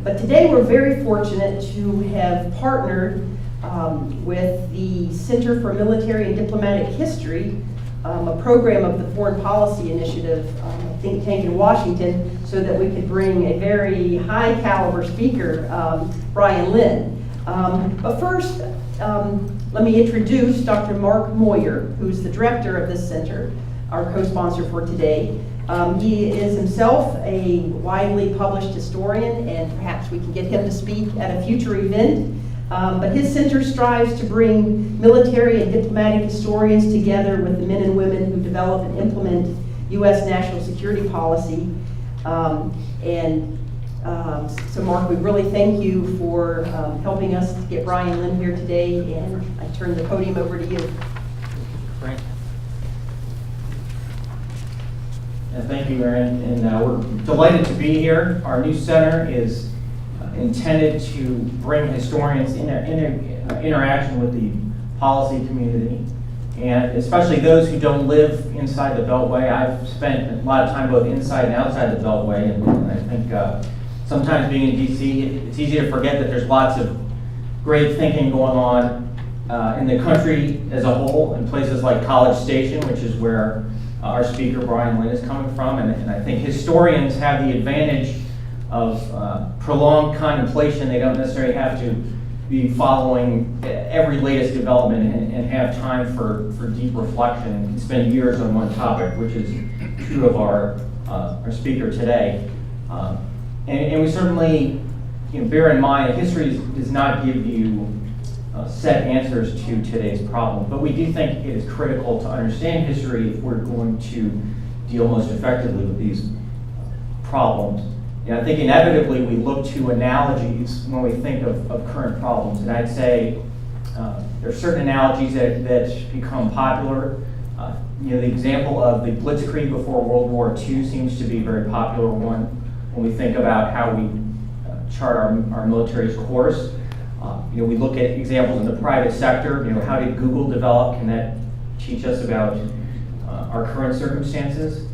But today we're very fortunate to have partnered with the Center for Military and Diplomatic History, a program of the Foreign Policy Initiative think tank in Washington, so that we could bring a very high caliber speaker, Brian Linn. But first, let me introduce Dr. Mark Moyer, who's the director of this center, our co-sponsor for today. He is himself a widely published historian, and perhaps we can get him to speak at a future event. But his center strives to bring military and diplomatic historians together with the men and women who develop and implement U.S. national security policy. So Mark, we really thank you for helping us to get Brian Linn here today, and I turn the podium over to you. Great. And thank you, Erin, and we're delighted to be here. Our new center is intended to bring historians in interaction with the policy community, and especially those who don't live inside the Beltway. I've spent a lot of time both inside and outside the Beltway, and I think sometimes being in DC, it's easy to forget that there's lots of great thinking going on in the country as a whole, in places like College Station, which is where our speaker Brian Linn is coming from, and I think historians have the advantage of prolonged contemplation. They don't necessarily have to be following every latest development and have time for deep reflection and spend years on one topic, which is true of our speaker today. And we certainly bear in mind that history does not give you set answers to today's problem, but we do think it is critical to understand history if we're going to deal most effectively with these problems. I think inevitably we look to analogies when we think of current problems, and I'd say there are certain analogies that become popular. The example of the Blitzkrieg before World War II seems to be a very popular one when we think about how we chart our military's course. We look at examples in the private sector. How did Google develop? Can that teach us about our current circumstances?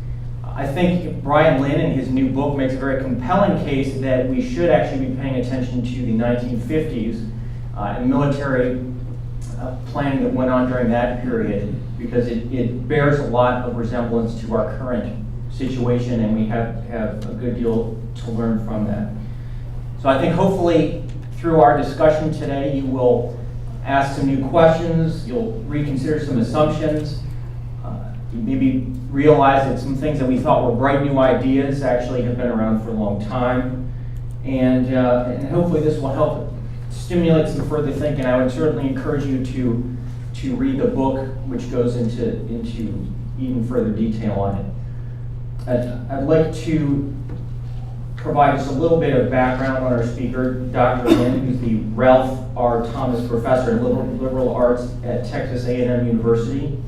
I think Brian Linn in his new book makes a very compelling case that we should actually be paying attention to the 1950s and military planning that went on during that period, because it bears a lot of resemblance to our current situation, and we have a good deal to learn from that. So I think hopefully through our discussion today, you will ask some new questions, you'll reconsider some assumptions, you maybe realize that some things that we thought were bright new ideas actually have been around for a long time, and hopefully this will help stimulate some further thinking. I would certainly encourage you to read the book, which goes into even further detail on it. I'd like to provide just a little bit of background on our speaker, Dr. Linn, who's the Ralph R. Thomas Professor in Liberal Arts at Texas A&M University.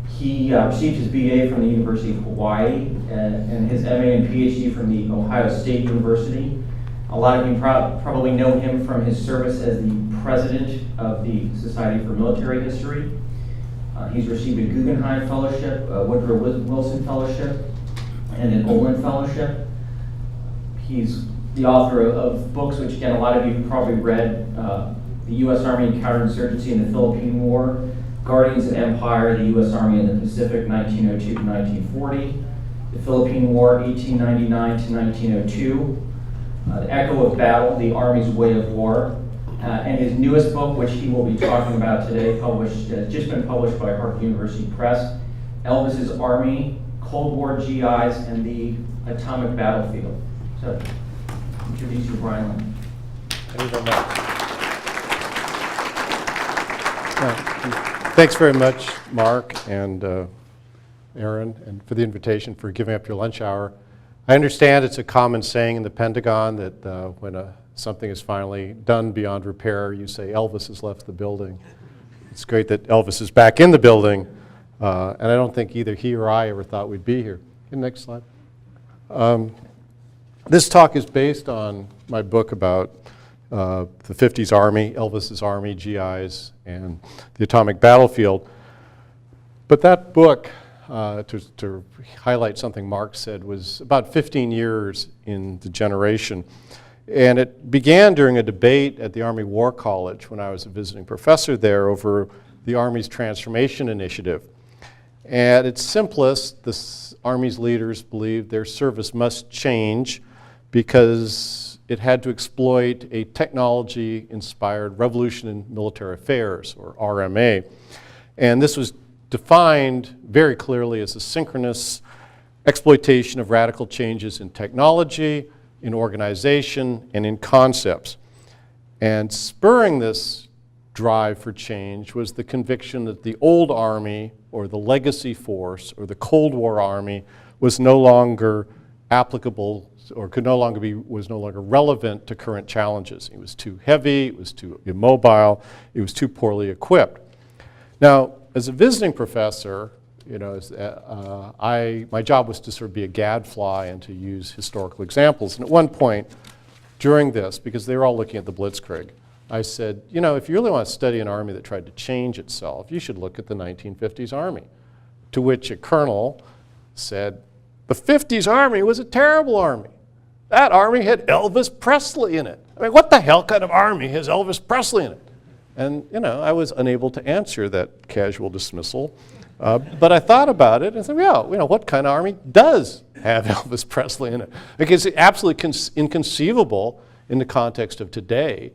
He received his BA from the University of Hawaii and his MA and PhD from the Ohio State University. A lot of you probably know him from his service as the president of the Society for Military History. He's received a Guggenheim Fellowship, a Woodrow Wilson Fellowship, and an Olin Fellowship. He's the author of books which, again, a lot of you have probably read, The U.S. Army and Counterinsurgency in the Philippine War, Guardians of Empire, the U.S. Army in the Pacific, 1902 to 1940, the Philippine War, 1899 to 1902, The Echo of Battle, the Army's Way of War, and his newest book, which he will be talking about today, just been published by Harvard University Press, Elvis's Army, Cold War GIs, and the Atomic Battlefield. So, introduce you, Brian Linn. Thank you very much. Thanks very much, Mark and Erin, and for the invitation, for giving up your lunch hour. I understand it's a common saying in the Pentagon that when something is finally done beyond repair, you say Elvis has left the building. It's great that Elvis is back in the building, and I don't think either he or I ever thought we'd be here. Next slide. This talk is based on my book about the 50s Army, Elvis's Army, GIs, and the Atomic Battlefield. But that book, to highlight something Mark said, was about 15 years in the generation. And it began during a debate at the Army War College when I was a visiting professor there over the Army's transformation initiative. At its simplest, the Army's leaders believed their service must change because it had to exploit a technology-inspired revolution in military affairs, or RMA. And this was defined very clearly as a synchronous exploitation of radical changes in technology, in organization, and in concepts. And spurring this drive for change was the conviction that the old Army, or the legacy force, or the Cold War Army, was no longer applicable, or was no longer relevant to current challenges. It was too heavy, it was too immobile, it was too poorly equipped. Now, as a visiting professor, you know, my job was to sort of be a gadfly and to use historical examples. And at one point during this, because they were all looking at the Blitzkrieg, I said, you know, if you really want to study an army that tried to change itself, you should look at the 1950s Army. To which a colonel said, the 50s Army was a terrible army. That army had Elvis Presley in it. I mean, what the hell kind of army has Elvis Presley in it? And, you know, I was unable to answer that casual dismissal. But I thought about it and said, yeah, you know, what kind of army does have Elvis Presley in it? Because it's absolutely inconceivable in the context of today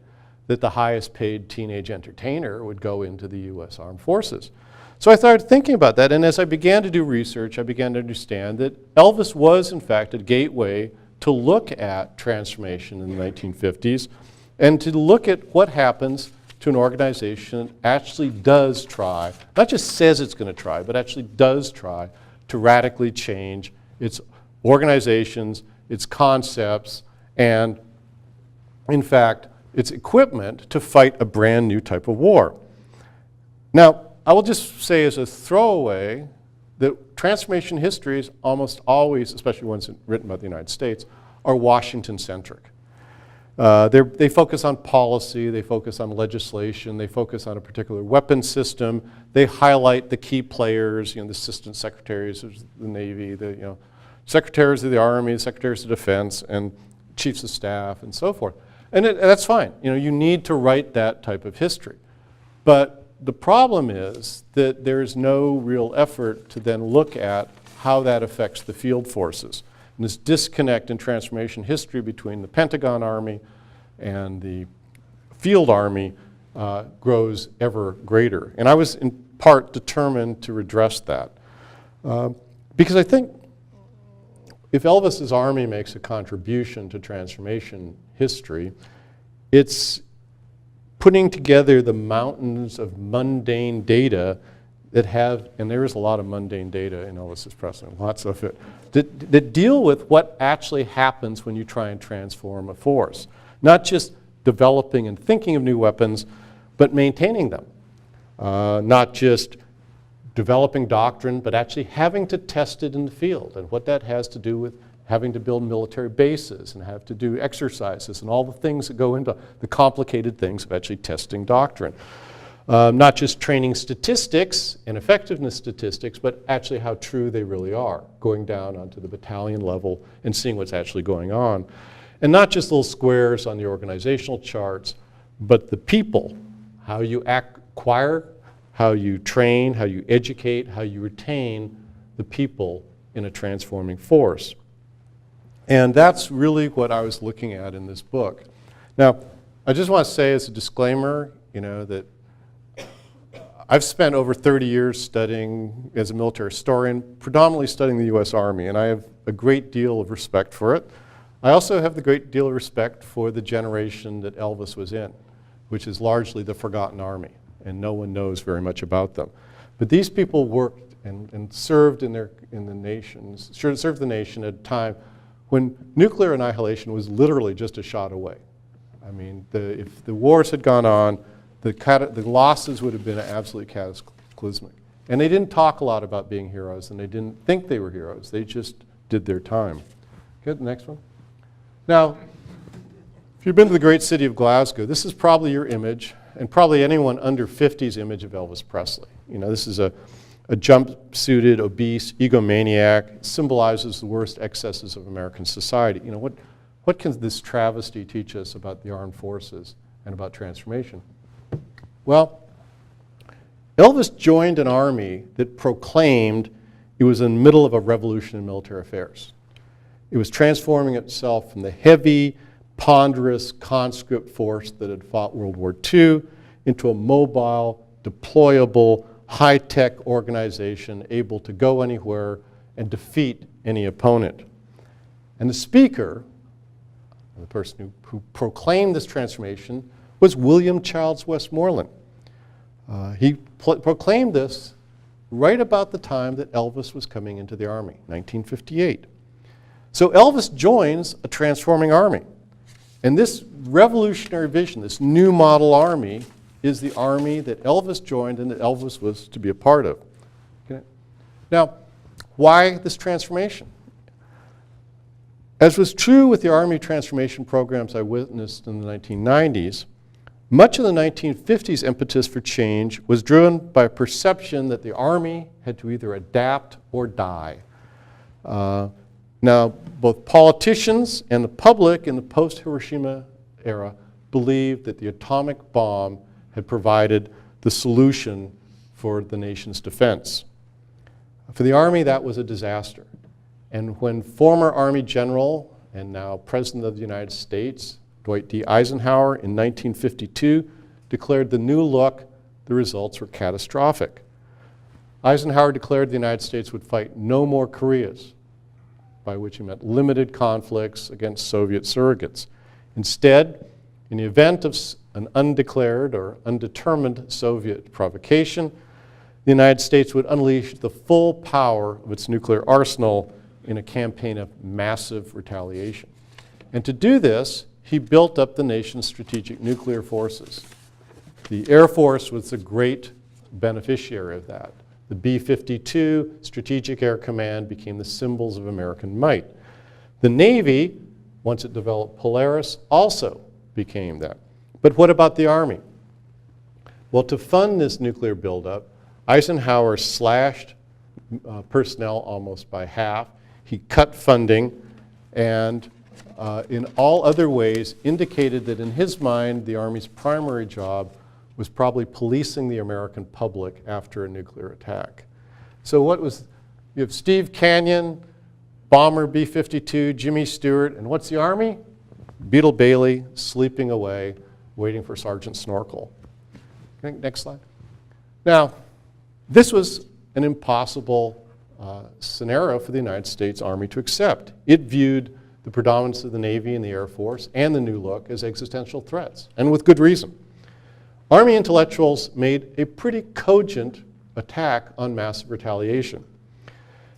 that the highest paid teenage entertainer would go into the U.S. Armed Forces. So I started thinking about that, and as I began to do research, I began to understand that Elvis was, in fact, a gateway to look at transformation in the 1950s and to look at what happens to an organization that actually does try, not just says it's going to try, but actually does try to radically change its organizations, its concepts, and, in fact, its equipment to fight a brand new type of war. Now, I will just say as a throwaway that transformation histories almost always, especially ones written by the United States, are Washington-centric. They focus on policy, they focus on legislation, they focus on a particular weapon system, they highlight the key players, you know, the assistant secretaries of the Navy, the, you know, secretaries of the Army, the secretaries of Defense, and chiefs of staff, and so forth. And that's fine. You know, you need to write that type of history. But the problem is that there's no real effort to then look at how that affects the field forces. And this disconnect in transformation history between the Pentagon Army and the field army grows ever greater. And I was in part determined to redress that. Because I think if Elvis's army makes a contribution to transformation history, it's putting together the mountains of mundane data that have, and there is a lot of mundane data in Elvis's precedent, lots of it, that deal with what actually happens when you try and transform a force. Not just developing and thinking of new weapons, but maintaining them. Not just developing doctrine, but actually having to test it in the field, and what that has to do with having to build military bases and have to do exercises and all the things that go into the complicated things of actually testing doctrine. Not just training statistics and effectiveness statistics, but actually how true they really are, going down onto the battalion level and seeing what's actually going on. And not just little squares on the organizational charts, but the people, how you acquire, how you train, how you educate, how you retain the people in a transforming force. And that's really what I was looking at in this book. Now, I just want to say as a disclaimer, you know, that I've spent over 30 years studying as a military historian, predominantly studying the U.S. Army, and I have a great deal of respect for it. I also have the great deal of respect for the generation that Elvis was in, which is largely the forgotten army, and no one knows very much about them. But these people worked and served served the nation at a time when nuclear annihilation was literally just a shot away. I mean, if the wars had gone on, the losses would have been absolutely cataclysmic. And they didn't talk a lot about being heroes, and they didn't think they were heroes. They just did their time. Good, the next one. Now, if you've been to the great city of Glasgow, this is probably your image, and probably anyone under 50's image of Elvis Presley. You know, this is a jumpsuited, obese egomaniac, symbolizes the worst excesses of American society. You know, what what can this travesty teach us about the armed forces and about transformation? Well, Elvis joined an army that proclaimed it was in the middle of a revolution in military affairs. It was transforming itself from the heavy, ponderous conscript force that had fought World War II into a mobile, deployable, high-tech organization able to go anywhere and defeat any opponent. And the speaker, the person who proclaimed this transformation, was William Childs Westmoreland. He proclaimed this right about the time that Elvis was coming into the Army, 1958. So Elvis joins a transforming army. And this revolutionary vision, this new model army, is the army that Elvis joined and that Elvis was to be a part of. Okay? Now, why this transformation? As was true with the Army transformation programs I witnessed in the 1990s, much of the 1950s impetus for change was driven by a perception that the Army had to either adapt or die. Now, both politicians and the public in the post-Hiroshima era believed that the atomic bomb had provided the solution for the nation's defense. For the Army, that was a disaster. And when former Army General and now President of the United States, Dwight D. Eisenhower, in 1952, declared the new look, the results were catastrophic. Eisenhower declared the United States would fight no more Koreas, by which he meant limited conflicts against Soviet surrogates. Instead, in the event of an undeclared or undetermined Soviet provocation, the United States would unleash the full power of its nuclear arsenal in a campaign of massive retaliation. And to do this, he built up the nation's strategic nuclear forces. The Air Force was the great beneficiary of that. The B-52 Strategic Air Command became the symbols of American might. The Navy, once it developed Polaris, also became that. But what about the Army? Well, to fund this nuclear buildup, Eisenhower slashed personnel almost by half. He cut funding and in all other ways indicated that in his mind the Army's primary job was probably policing the American public after a nuclear attack. So you have Steve Canyon, bomber B-52, Jimmy Stewart, and what's the Army? Beetle Bailey sleeping away, waiting for Sergeant Snorkel. Okay, next slide. Now, this was an impossible scenario for the United States Army to accept. It viewed the predominance of the Navy and the Air Force and the new look as existential threats, and with good reason. Army intellectuals made a pretty cogent attack on massive retaliation.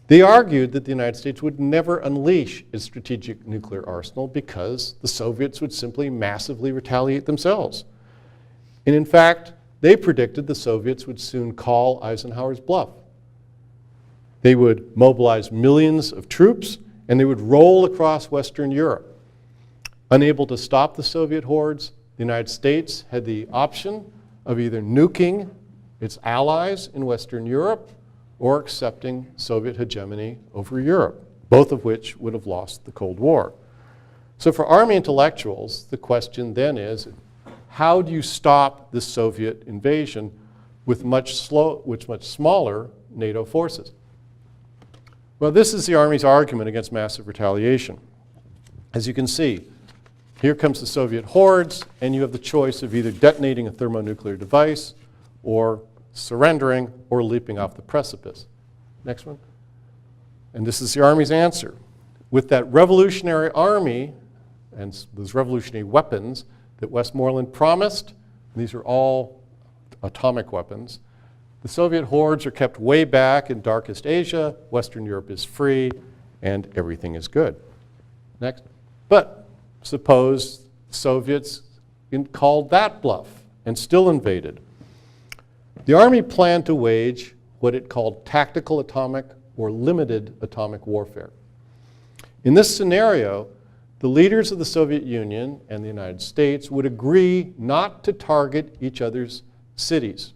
They argued that the United States would never unleash its strategic nuclear arsenal because the Soviets would simply massively retaliate themselves. And in fact, they predicted the Soviets would soon call Eisenhower's bluff. They would mobilize millions of troops and they would roll across Western Europe. Unable to stop the Soviet hordes, the United States had the option of either nuking its allies in Western Europe or accepting Soviet hegemony over Europe, both of which would have lost the Cold War. So for Army intellectuals, the question then is, how do you stop the Soviet invasion with much smaller NATO forces? Well, this is the Army's argument against massive retaliation. As you can see, here comes the Soviet hordes, and you have the choice of either detonating a thermonuclear device or surrendering or leaping off the precipice. Next one. And this is the Army's answer. With that revolutionary army and those revolutionary weapons that Westmoreland promised, these are all atomic weapons, the Soviet hordes are kept way back in darkest Asia, Western Europe is free, and everything is good. Next. But suppose the Soviets called that bluff and still invaded. The Army planned to wage what it called tactical atomic or limited atomic warfare. In this scenario, the leaders of the Soviet Union and the United States would agree not to target each other's cities.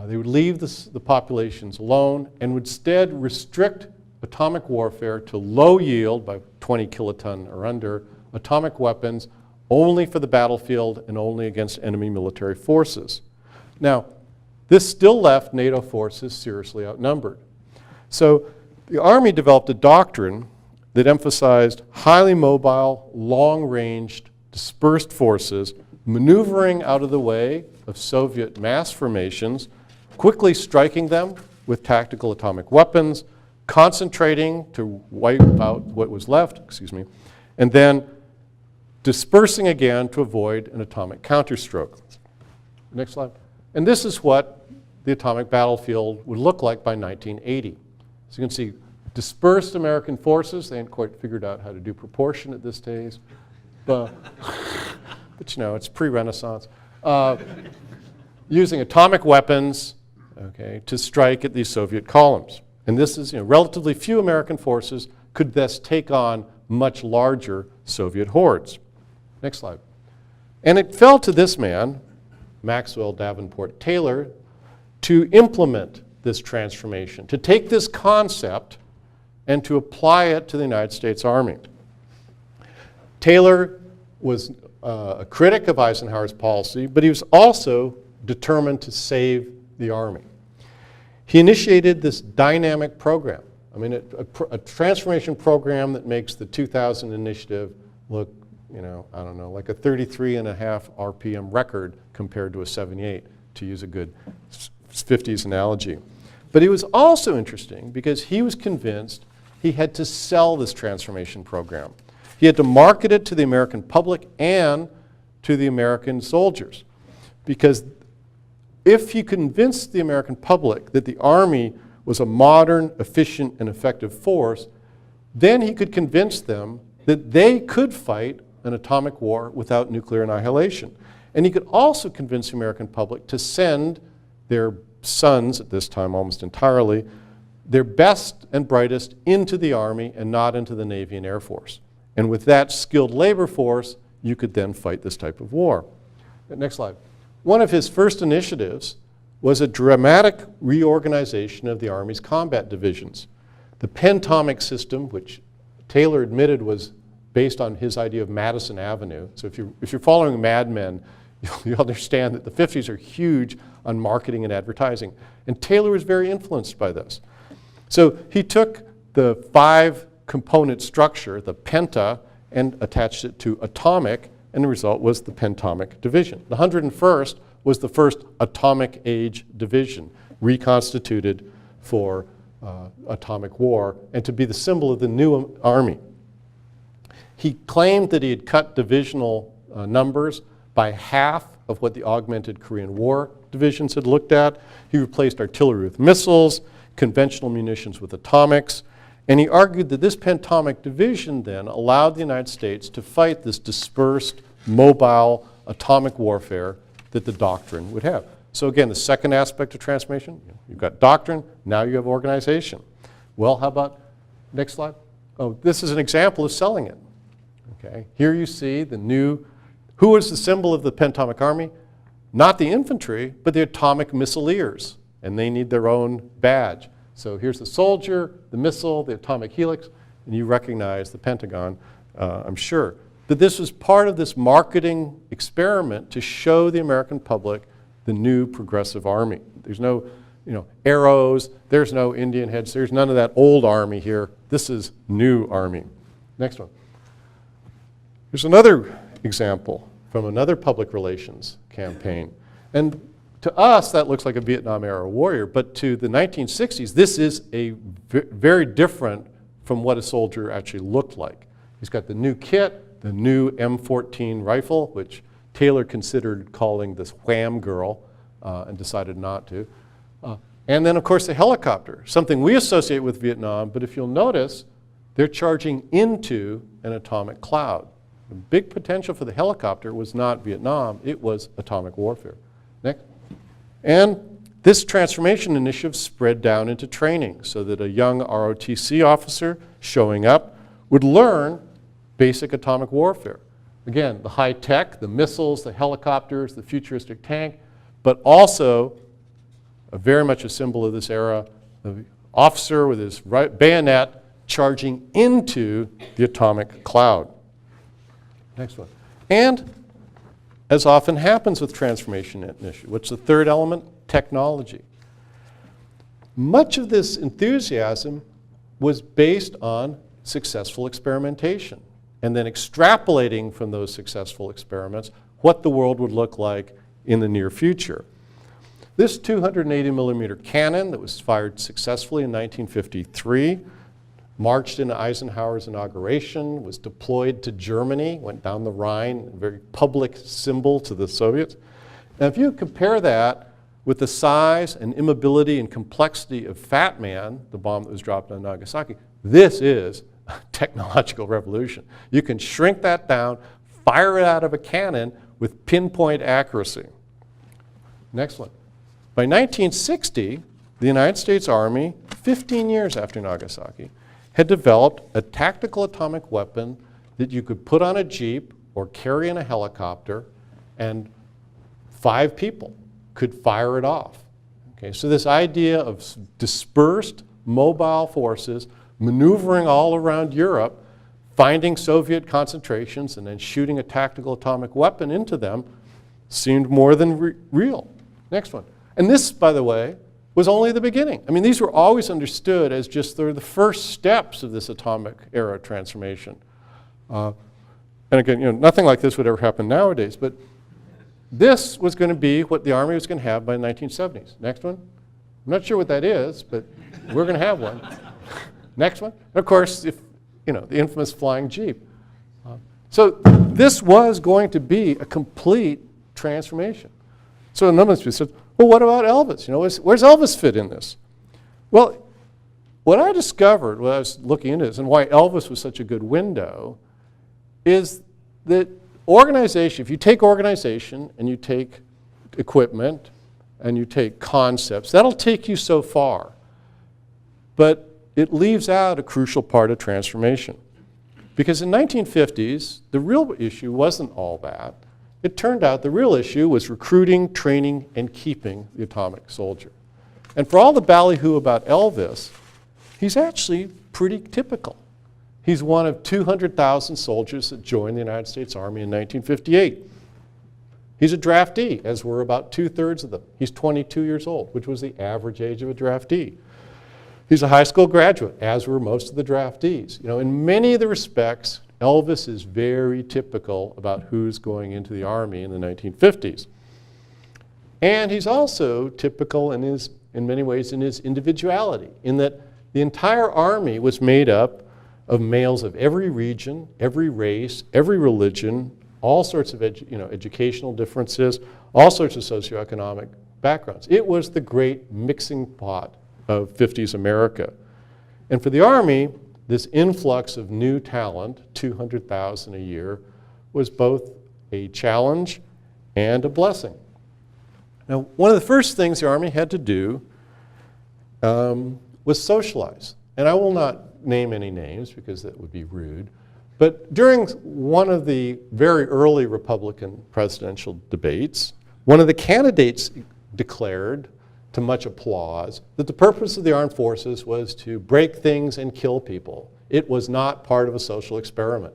They would leave the populations alone and would instead restrict atomic warfare to low yield, by 20 kiloton or under, atomic weapons only for the battlefield and only against enemy military forces. Now, this still left NATO forces seriously outnumbered. So the Army developed a doctrine that emphasized highly mobile, long-ranged, dispersed forces maneuvering out of the way of Soviet mass formations, quickly striking them with tactical atomic weapons, concentrating to wipe out what was left, and then dispersing again to avoid an atomic counterstroke. Next slide. And this is what the atomic battlefield would look like by 1980. So you can see dispersed American forces. They hadn't quite figured out how to do proportion at this stage, but you know, it's pre-Renaissance. Using atomic weapons, okay, to strike at these Soviet columns. And this is, relatively few American forces could thus take on much larger Soviet hordes. Next slide. And it fell to this man, Maxwell Davenport Taylor, to implement this transformation, to take this concept and to apply it to the United States Army. Taylor was a critic of Eisenhower's policy, but he was also determined to save the Army. He initiated this dynamic program. I mean, a transformation program that makes the 2000 initiative look, I don't know, like a 33.5 RPM record compared to a 78, to use a good 50s analogy. But it was also interesting because he was convinced he had to sell this transformation program. He had to market it to the American public and to the American soldiers. Because if he convinced the American public that the Army was a modern, efficient, and effective force, then he could convince them that they could fight an atomic war without nuclear annihilation. And he could also convince the American public to send their sons, at this time almost entirely, their best and brightest into the Army and not into the Navy and Air Force. And with that skilled labor force, you could then fight this type of war. Next slide. One of his first initiatives was a dramatic reorganization of the Army's combat divisions. The pentatomic system, which Taylor admitted was based on his idea of Madison Avenue. So if you're following Mad Men, you'll understand that the 50s are huge on marketing and advertising. And Taylor was very influenced by this. So he took the 5-component structure, the penta, and attached it to atomic, and the result was the pentatomic division. The 101st was the first atomic age division, reconstituted for atomic war, and to be the symbol of the new Army. He claimed that he had cut divisional numbers by half of what the augmented Korean War divisions had looked at. He replaced artillery with missiles, conventional munitions with atomics, and he argued that this pentatomic division then allowed the United States to fight this dispersed, mobile, atomic warfare that the doctrine would have. So again, the second aspect of transformation, you've got doctrine, now you have organization. Well, how about, next slide? Oh, this is an example of selling it. Okay, here you see the new, who was the symbol of the pentatomic army? Not the infantry, but the atomic missileers, and they need their own badge. So here's the soldier, the missile, the atomic helix, and you recognize the Pentagon, I'm sure. But this was part of this marketing experiment to show the American public the new progressive army. There's no, arrows, there's no Indian heads, there's none of that old army here. This is new army. Next one. Here's another example from another public relations campaign. And to us, that looks like a Vietnam-era warrior, but to the 1960s, this is a very different from what a soldier actually looked like. He's got the new kit, the new M14 rifle, which Taylor considered calling this Wham girl and decided not to. And then, of course, the helicopter, something we associate with Vietnam, but if you'll notice, they're charging into an atomic cloud. The big potential for the helicopter was not Vietnam, it was atomic warfare. Next. And this transformation initiative spread down into training so that a young ROTC officer showing up would learn basic atomic warfare. Again, the high tech, the missiles, the helicopters, the futuristic tank, but also very much a symbol of this era, the officer with his bayonet charging into the atomic cloud. Next one. And as often happens with transformation initiatives, what's the third element? Technology. Much of this enthusiasm was based on successful experimentation and then extrapolating from those successful experiments what the world would look like in the near future. This 280 millimeter cannon that was fired successfully in 1953 marched into Eisenhower's inauguration, was deployed to Germany, went down the Rhine, a very public symbol to the Soviets. Now if you compare that with the size and immobility and complexity of Fat Man, the bomb that was dropped on Nagasaki, this is a technological revolution. You can shrink that down, fire it out of a cannon with pinpoint accuracy. Next one. By 1960, the United States Army, 15 years after Nagasaki, had developed a tactical atomic weapon that you could put on a Jeep or carry in a helicopter, and 5 people could fire it off. Okay, so this idea of dispersed mobile forces maneuvering all around Europe, finding Soviet concentrations and then shooting a tactical atomic weapon into them seemed more than real. Next one. And this, by the way, was only the beginning. I mean, these were always understood as just the first steps of this atomic era transformation. And again, nothing like this would ever happen nowadays, but this was going to be what the Army was going to have by the 1970s. Next one. I'm not sure what that is, but we're going to have one. Next one. And of course, the infamous flying Jeep. So this was going to be a complete transformation. So another people said, well, what about Elvis? Where's Elvis fit in this? Well, what I discovered when I was looking into this and why Elvis was such a good window is that organization, if you take organization and you take equipment and you take concepts, that'll take you so far. But it leaves out a crucial part of transformation. Because in the 1950s, the real issue wasn't all that. It turned out the real issue was recruiting, training, and keeping the atomic soldier. And for all the ballyhoo about Elvis, he's actually pretty typical. He's one of 200,000 soldiers that joined the United States Army in 1958. He's a draftee, as were about 2/3 of them. He's 22 years old, which was the average age of a draftee. He's a high school graduate, as were most of the draftees. In many of the respects, Elvis is very typical about who's going into the Army in the 1950s. And he's also typical in many ways in his individuality, in that the entire Army was made up of males of every region, every race, every religion, all sorts of educational differences, all sorts of socioeconomic backgrounds. It was the great mixing pot of 50s America. And for the Army, this influx of new talent, 200,000 a year, was both a challenge and a blessing. Now, one of the first things the Army had to do was socialize. And I will not name any names because that would be rude. But during one of the very early Republican presidential debates, one of the candidates declared, to much applause, that the purpose of the armed forces was to break things and kill people. It was not part of a social experiment.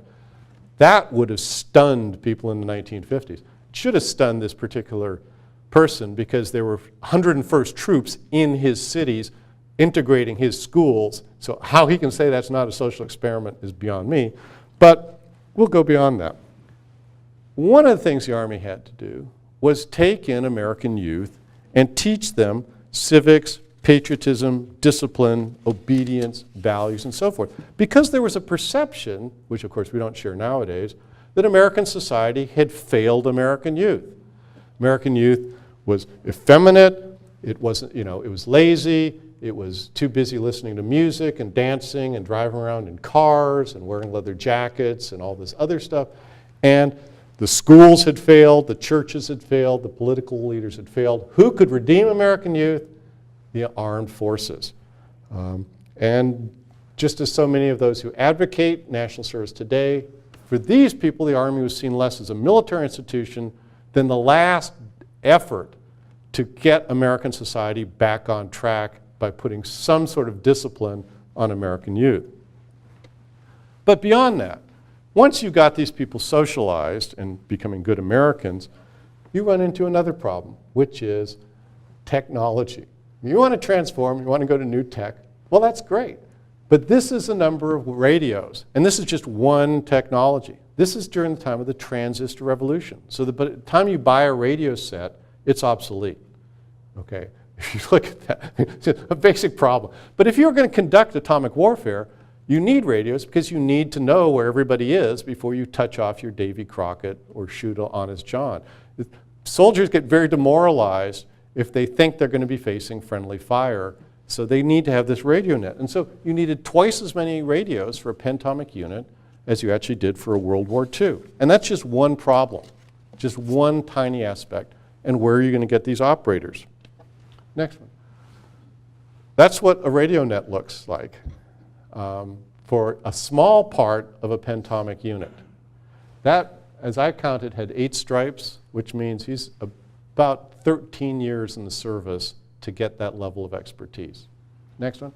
That would have stunned people in the 1950s. It should have stunned this particular person because there were 101st troops in his cities integrating his schools. So how he can say that's not a social experiment is beyond me. But we'll go beyond that. One of the things the Army had to do was take in American youth and teach them civics, patriotism, discipline, obedience, values, and so forth. Because there was a perception, which of course we don't share nowadays, that American society had failed American youth. American youth was effeminate, it wasn't, it was lazy, it was too busy listening to music and dancing and driving around in cars and wearing leather jackets and all this other stuff. And the schools had failed, the churches had failed, the political leaders had failed. Who could redeem American youth? The armed forces. And just as so many of those who advocate national service today, for these people, the Army was seen less as a military institution than the last effort to get American society back on track by putting some sort of discipline on American youth. But beyond that, Once you got these people socialized and becoming good Americans, you run into another problem, which is technology. You want to transform, you want to go to new tech, well, that's great. But this is a number of radios, and this is just one technology. This is during the time of the transistor revolution. So by the time you buy a radio set, it's obsolete. Okay? If you look at that, it's a basic problem. But if you're going to conduct atomic warfare, you need radios because you need to know where everybody is before you touch off your Davy Crockett or shoot Honest John. Soldiers get very demoralized if they think they're going to be facing friendly fire, so they need to have this radio net. And so you needed twice as many radios for a pentomic unit as you actually did for a World War II. And that's just one problem, just one tiny aspect. And where are you going to get these operators? Next one. That's what a radio net looks like for a small part of a pentomic unit. That, as I counted, had 8 stripes, which means he's about 13 years in the service to get that level of expertise. Next one.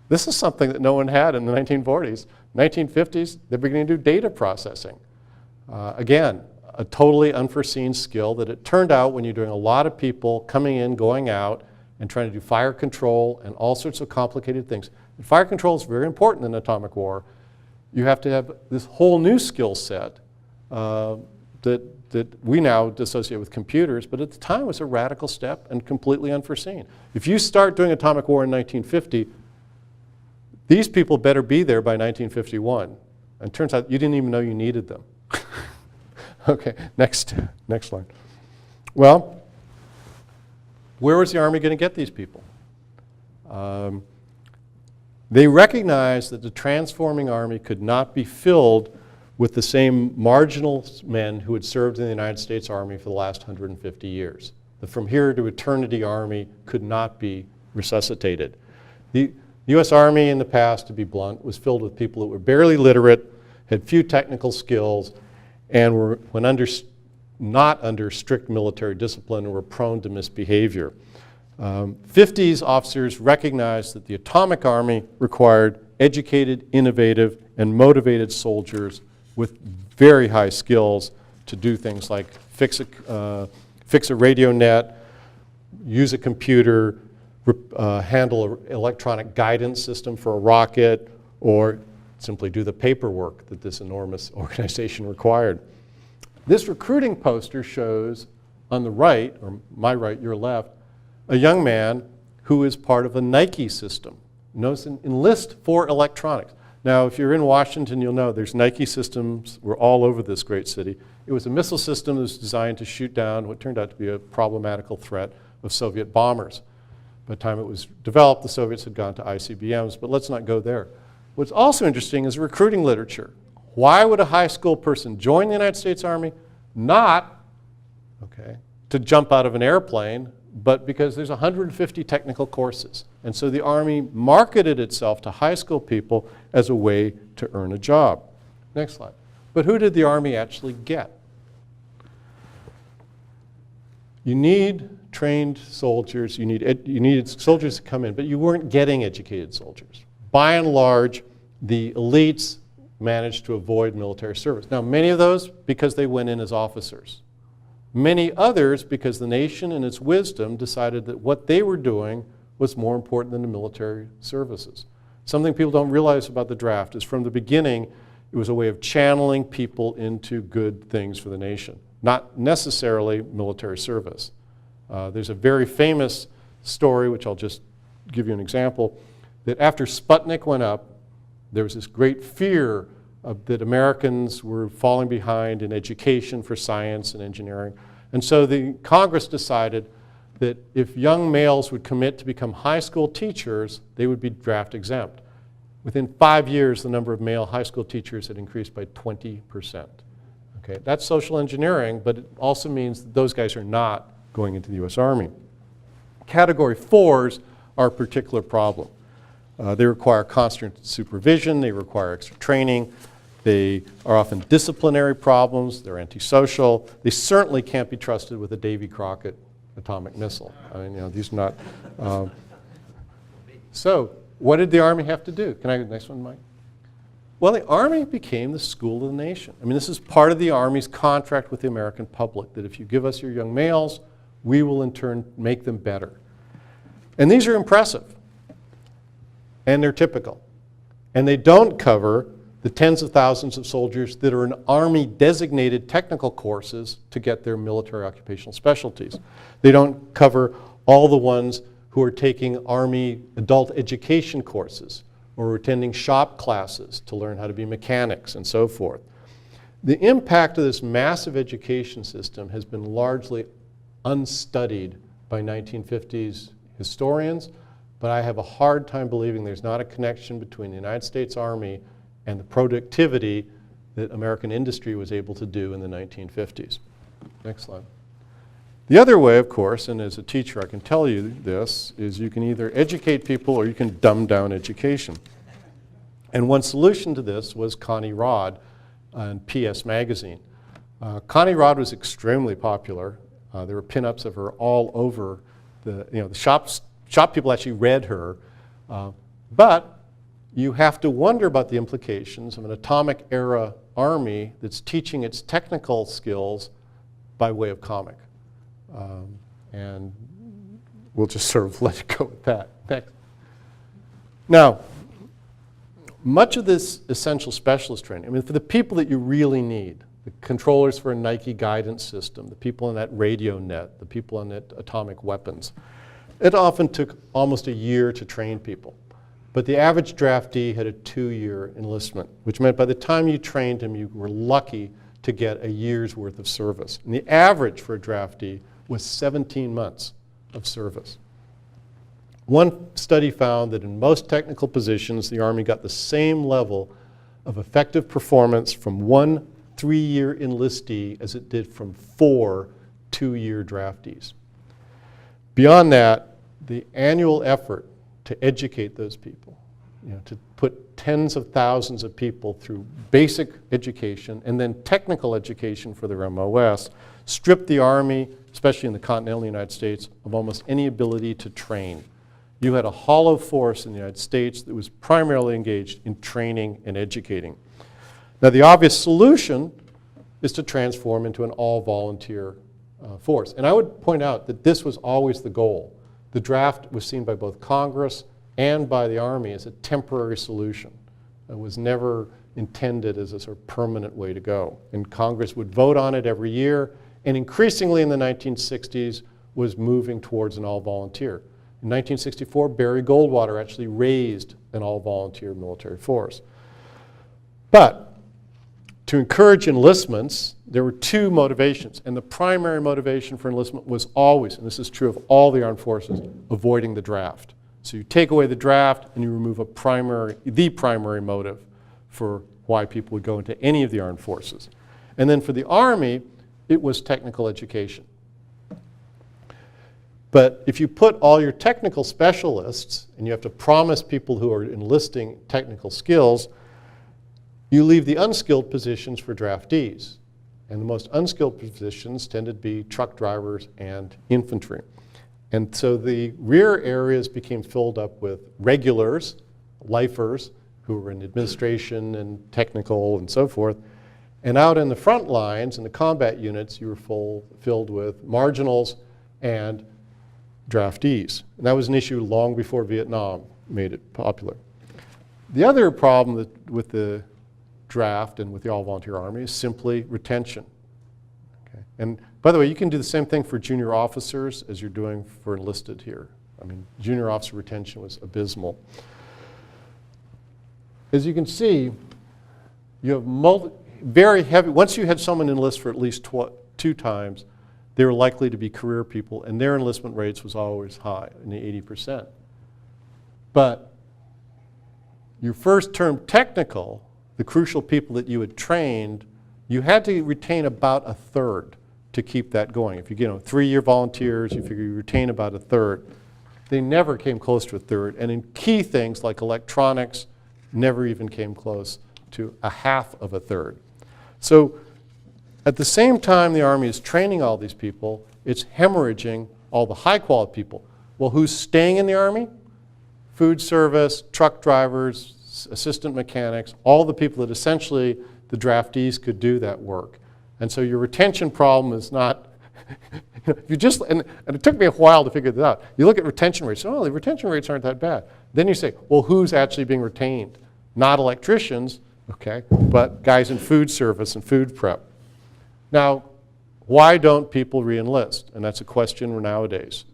This is something that no one had in the 1940s. 1950s, they're beginning to do data processing. Again, a totally unforeseen skill that it turned out when you're doing a lot of people coming in, going out, and trying to do fire control and all sorts of complicated things. And fire control is very important in atomic war. You have to have this whole new skill set that we now associate with computers, but at the time it was a radical step and completely unforeseen. If you start doing atomic war in 1950, these people better be there by 1951. And it turns out you didn't even know you needed them. Okay, next line. Well, where was the Army going to get these people? They recognized that the transforming Army could not be filled with the same marginal men who had served in the United States Army for the last 150 years. The from here to eternity Army could not be resuscitated. The U.S. Army in the past, to be blunt, was filled with people that were barely literate, had few technical skills, and were not under strict military discipline and were prone to misbehavior. 50s officers recognized that the atomic army required educated, innovative, and motivated soldiers with very high skills to do things like fix a radio net, use a computer, handle an electronic guidance system for a rocket, or simply do the paperwork that this enormous organization required. This recruiting poster shows on the right, or my right, your left, a young man who is part of a Nike system. Notice enlist for electronics. Now, if you're in Washington, you'll know there's Nike systems. We're all over this great city. It was a missile system that was designed to shoot down what turned out to be a problematical threat of Soviet bombers. By the time it was developed, the Soviets had gone to ICBMs, but let's not go there. What's also interesting is recruiting literature. Why would a high school person join the United States Army? Not, okay, to jump out of an airplane, but because there's 150 technical courses. And so the Army marketed itself to high school people as a way to earn a job. Next slide. But who did the Army actually get? You need trained soldiers, you needed soldiers to come in, but you weren't getting educated soldiers. By and large, the elites managed to avoid military service. Now, many of those because they went in as officers. Many others because the nation in its wisdom decided that what they were doing was more important than the military services. Something people don't realize about the draft is from the beginning, it was a way of channeling people into good things for the nation, not necessarily military service. There's a very famous story, which I'll just give you an example, that after Sputnik went up, there was this great fear that Americans were falling behind in education for science and engineering. And so the Congress decided that if young males would commit to become high school teachers, they would be draft exempt. Within 5 years, the number of male high school teachers had increased by 20%. Okay, that's social engineering, but it also means that those guys are not going into the U.S. Army. Category 4s are a particular problem. They require constant supervision, they require extra training, they are often disciplinary problems, they're antisocial, they certainly can't be trusted with a Davy Crockett atomic missile. I mean, you know, these are not. So, what did the Army have to do? Can I get the next one, Mike? Well, the Army became the school of the nation. I mean, this is part of the Army's contract with the American public, that if you give us your young males, we will in turn make them better. And these are impressive. And they're typical. And they don't cover the tens of thousands of soldiers that are in Army-designated technical courses to get their military occupational specialties. They don't cover all the ones who are taking Army adult education courses or attending shop classes to learn how to be mechanics and so forth. The impact of this massive education system has been largely unstudied by 1950s historians, but I have a hard time believing there's not a connection between the United States Army and the productivity that American industry was able to do in the 1950s. Next slide. The other way, of course, and as a teacher I can tell you this, is you can either educate people or you can dumb down education. And one solution to this was Connie Rod on PS Magazine. Connie Rod was extremely popular. There were pinups of her all over the shop people actually read her. But you have to wonder about the implications of an atomic era army that's teaching its technical skills by way of comic. And we'll just sort of let it go with that. Next. Now, much of this essential specialist training, I mean, for the people that you really need, the controllers for a Nike guidance system, the people on that radio net, the people on that atomic weapons, it often took almost a year to train people. But the average draftee had a 2-year enlistment, which meant by the time you trained him, you were lucky to get a year's worth of service. And the average for a draftee was 17 months of service. One study found that in most technical positions, the Army got the same level of effective performance from one 3-year enlistee as it did from 4 2-year draftees. Beyond that, the annual effort to educate those people, to put tens of thousands of people through basic education and then technical education for their MOS, stripped the Army, especially in the continental United States, of almost any ability to train. You had a hollow force in the United States that was primarily engaged in training and educating. Now, the obvious solution is to transform into an all-volunteer force. And I would point out that this was always the goal. The draft was seen by both Congress and by the Army as a temporary solution. It was never intended as a sort of permanent way to go. And Congress would vote on it every year, and increasingly in the 1960s was moving towards an all-volunteer. In 1964, Barry Goldwater actually raised an all-volunteer military force. But to encourage enlistments, there were 2 motivations. And the primary motivation for enlistment was always, and this is true of all the armed forces, avoiding the draft. So you take away the draft and you remove the primary motive for why people would go into any of the armed forces. And then for the Army, it was technical education. But if you put all your technical specialists, and you have to promise people who are enlisting technical skills, you leave the unskilled positions for draftees. And the most unskilled positions tend to be truck drivers and infantry. And so the rear areas became filled up with regulars, lifers, who were in administration and technical and so forth. And out in the front lines, in the combat units, you were filled with marginals and draftees. And that was an issue long before Vietnam made it popular. The other problem with the draft and with the all-volunteer Army is simply retention. Okay? And by the way, you can do the same thing for junior officers as you're doing for enlisted here. I mean, junior officer retention was abysmal. As you can see, you have very heavy, once you had someone enlist for at least 2 times, they were likely to be career people, and their enlistment rates was always high, in the 80%. But your first term technical, the crucial people that you had trained, you had to retain about 1/3 to keep that going. If you 3-year volunteers, you figure you retain about 1/3. They never came close to 1/3, and in key things like electronics, never even came close to 1/2 of 1/3. So at the same time the Army is training all these people, it's hemorrhaging all the high-quality people. Well, who's staying in the Army? Food service, truck drivers, assistant mechanics, all the people that essentially the draftees could do that work. And so your retention problem is not, if you just, and it took me a while to figure this out. You look at retention rates, oh, the retention rates aren't that bad. Then you say, well, who's actually being retained? Not electricians, okay, but guys in food service and food prep. Now, why don't people re-enlist? And that's a question nowadays.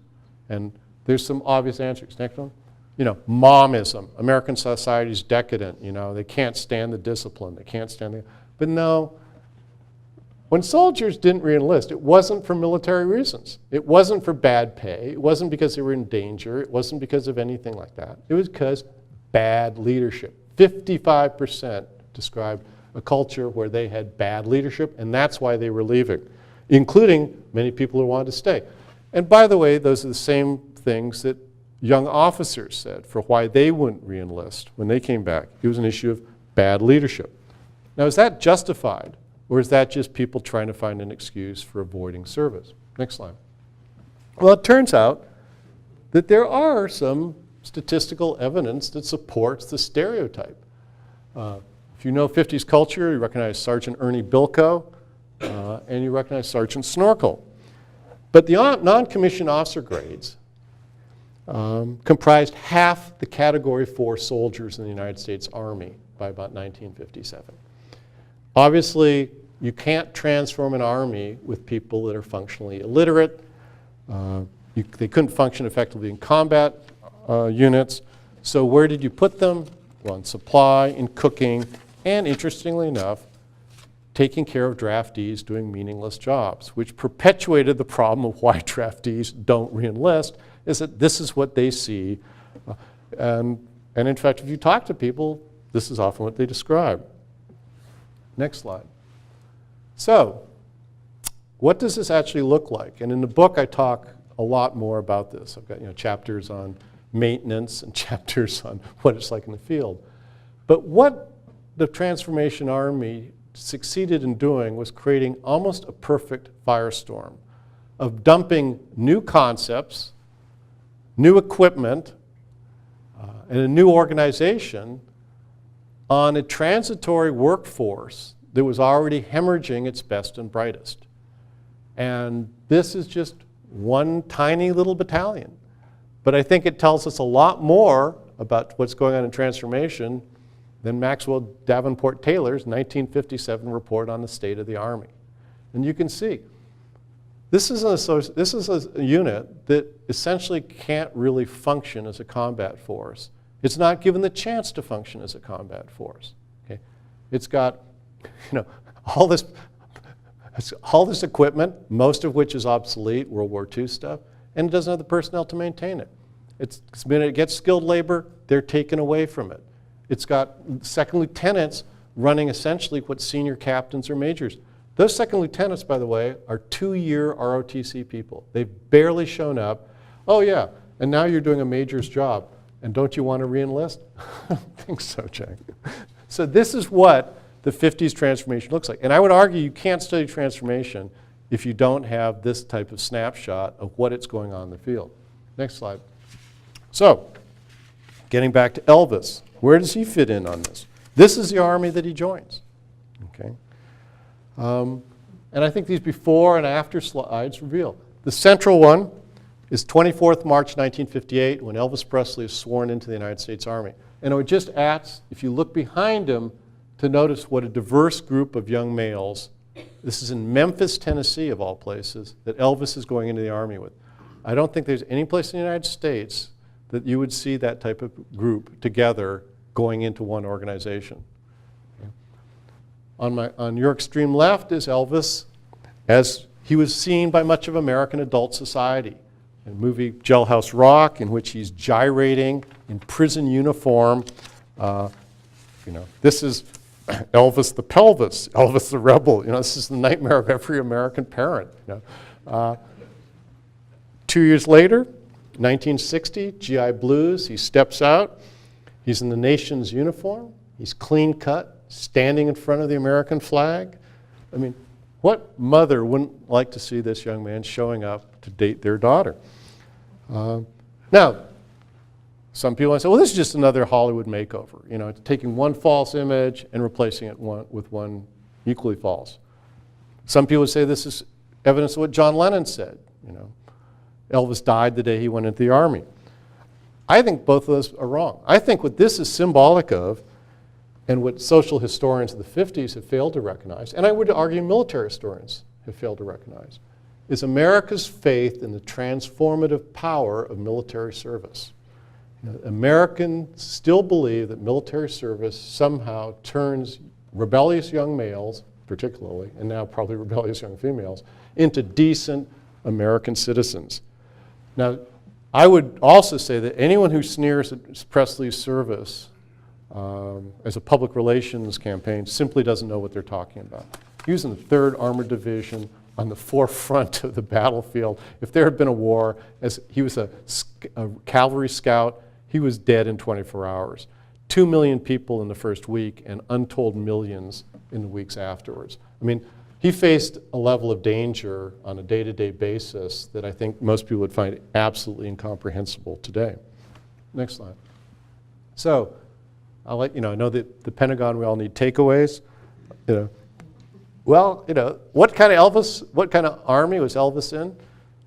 And there's some obvious answers. Next one. You know, momism. American society's decadent, you know, they can't stand the discipline, they can't stand the, but no, when soldiers didn't re-enlist, it wasn't for military reasons. It wasn't for bad pay, it wasn't because they were in danger, it wasn't because of anything like that. It was because bad leadership. 55% described a culture where they had bad leadership, and that's why they were leaving, including many people who wanted to stay. And by the way, those are the same things that young officers said for why they wouldn't re-enlist when they came back. It was an issue of bad leadership. Now, is that justified, or is that just people trying to find an excuse for avoiding service? Next slide. Well, it turns out that there are some statistical evidence that supports the stereotype. If you know 50s culture, you recognize Sergeant Ernie Bilko, and you recognize Sergeant Snorkel. But the non-commissioned officer grades comprised half the Category 4 soldiers in the United States Army by about 1957. Obviously, you can't transform an army with people that are functionally illiterate. They couldn't function effectively in combat units. So where did you put them? Well, in supply, in cooking, and interestingly enough, taking care of draftees doing meaningless jobs, which perpetuated the problem of why draftees don't re-enlist, is that this is what they see. And in fact, if you talk to people, this is often what they describe. Next slide. So, what does this actually look like? And in the book, I talk a lot more about this. I've got chapters on maintenance and chapters on what it's like in the field. But what the Transformation Army succeeded in doing was creating almost a perfect firestorm of dumping new concepts, new equipment, and a new organization on a transitory workforce that was already hemorrhaging its best and brightest. And this is just one tiny little battalion. But I think it tells us a lot more about what's going on in transformation than Maxwell Davenport Taylor's 1957 report on the state of the Army. And you can see, this is a unit that essentially can't really function as a combat force. It's not given the chance to function as a combat force. Okay? It's got all this equipment, most of which is obsolete, World War II stuff, and it doesn't have the personnel to maintain it. When it gets skilled labor, they're taken away from it. It's got second lieutenants running essentially what senior captains or majors. Those second lieutenants, by the way, are 2-year ROTC people. They've barely shown up. Oh yeah, and now you're doing a major's job. And don't you want to re-enlist? I don't think so, Jack. So this is what the 50s transformation looks like. And I would argue you can't study transformation if you don't have this type of snapshot of what it's going on in the field. Next slide. So, getting back to Elvis, where does he fit in on this? This is the Army that he joins. Okay. And I think these before and after slides reveal. The central one is 24th March 1958 when Elvis Presley is sworn into the United States Army. And I would just ask, if you look behind him, to notice what a diverse group of young males, this is in Memphis, Tennessee of all places, that Elvis is going into the Army with. I don't think there's any place in the United States that you would see that type of group together going into one organization. Okay. On your extreme left is Elvis as he was seen by much of American adult society. In the movie Jailhouse Rock, in which he's gyrating in prison uniform. This is Elvis the pelvis, Elvis the rebel. This is the nightmare of every American parent. 2 years later, 1960, GI Blues, he steps out. He's in the nation's uniform. He's clean cut, standing in front of the American flag. I mean, what mother wouldn't like to see this young man showing up to date their daughter? Now, Some people might say, well, this is just another Hollywood makeover. You know, it's taking one false image and replacing it with one equally false. Some people would say this is evidence of what John Lennon said. You know, Elvis died the day he went into the army. I think both of those are wrong. I think what this is symbolic of, and what social historians of the 50s have failed to recognize, and I would argue military historians have failed to recognize, is America's faith in the transformative power of military service. You know, Americans still believe that military service somehow turns rebellious young males, particularly, and now probably rebellious young females, into decent American citizens. Now, I would also say that anyone who sneers at Presley's service as a public relations campaign simply doesn't know what they're talking about. He was in the 3rd Armored Division on the forefront of the battlefield. If there had been a war, as he was a cavalry scout, he was dead in 24 hours. 2 million people in the first week and untold millions in the weeks afterwards. I mean, he faced a level of danger on a day-to-day basis that I think most people would find absolutely incomprehensible today. Next slide. So, I'll let you know, I know that the Pentagon, we all need takeaways. You know, well, you know, what kind of army was Elvis in?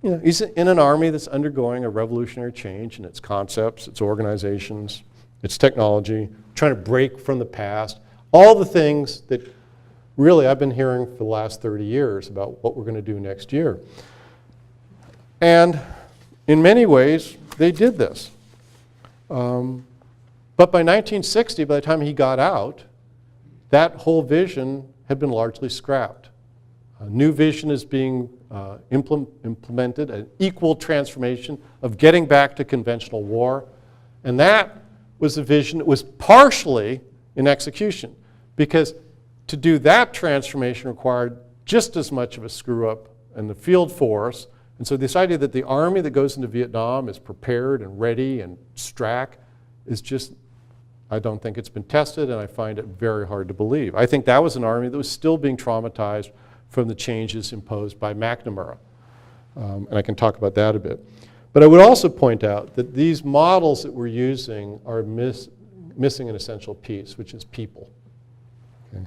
You know, he's in an army that's undergoing a revolutionary change in its concepts, its organizations, its technology, trying to break from the past, all the things that really I've been hearing for the last 30 years about what we're going to do next year. And in many ways, they did this. But by 1960, by the time he got out, that whole vision had been largely scrapped. A new vision is being implemented, an equal transformation of getting back to conventional war. And that was a vision that was partially in execution, because to do that transformation required just as much of a screw-up in the field force. And so this idea that the army that goes into Vietnam is prepared and ready and strack is just, I don't think it's been tested, and I find it very hard to believe. I think that was an army that was still being traumatized from the changes imposed by McNamara. And I can talk about that a bit. But I would also point out that these models that we're using are missing an essential piece, which is people. Okay?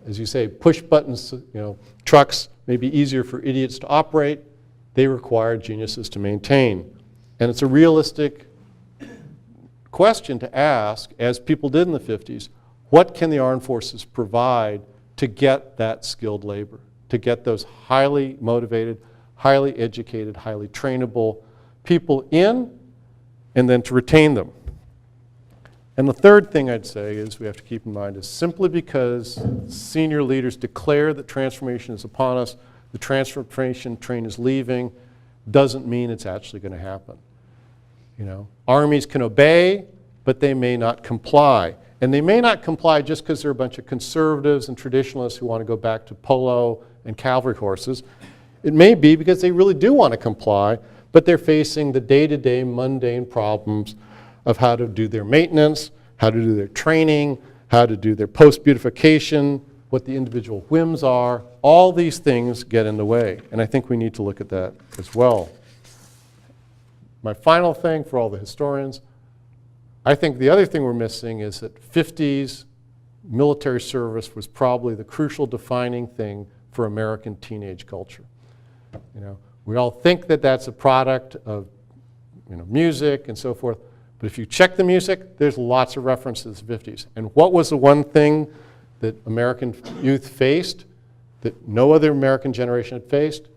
As you say, push buttons, you know, trucks may be easier for idiots to operate. They require geniuses to maintain. And it's a realistic question to ask, as people did in the 50s, what can the armed forces provide to get that skilled labor, to get those highly motivated, highly educated, highly trainable people in, and then to retain them. And the third thing I'd say is we have to keep in mind is simply because senior leaders declare that transformation is upon us, the transformation train is leaving, doesn't mean it's actually going to happen. You know, armies can obey, but they may not comply. And they may not comply just because they're a bunch of conservatives and traditionalists who want to go back to polo and cavalry horses. It may be because they really do want to comply, but they're facing the day-to-day mundane problems of how to do their maintenance, how to do their training, how to do their post-beautification, what the individual whims are. All these things get in the way, and I think we need to look at that as well. My final thing for all the historians, I think the other thing we're missing is that 50s military service was probably the crucial defining thing for American teenage culture. You know, we all think that that's a product of, you know, music and so forth, but if you check the music, there's lots of references to the 50s. And what was the one thing that American youth faced that no other American generation had faced?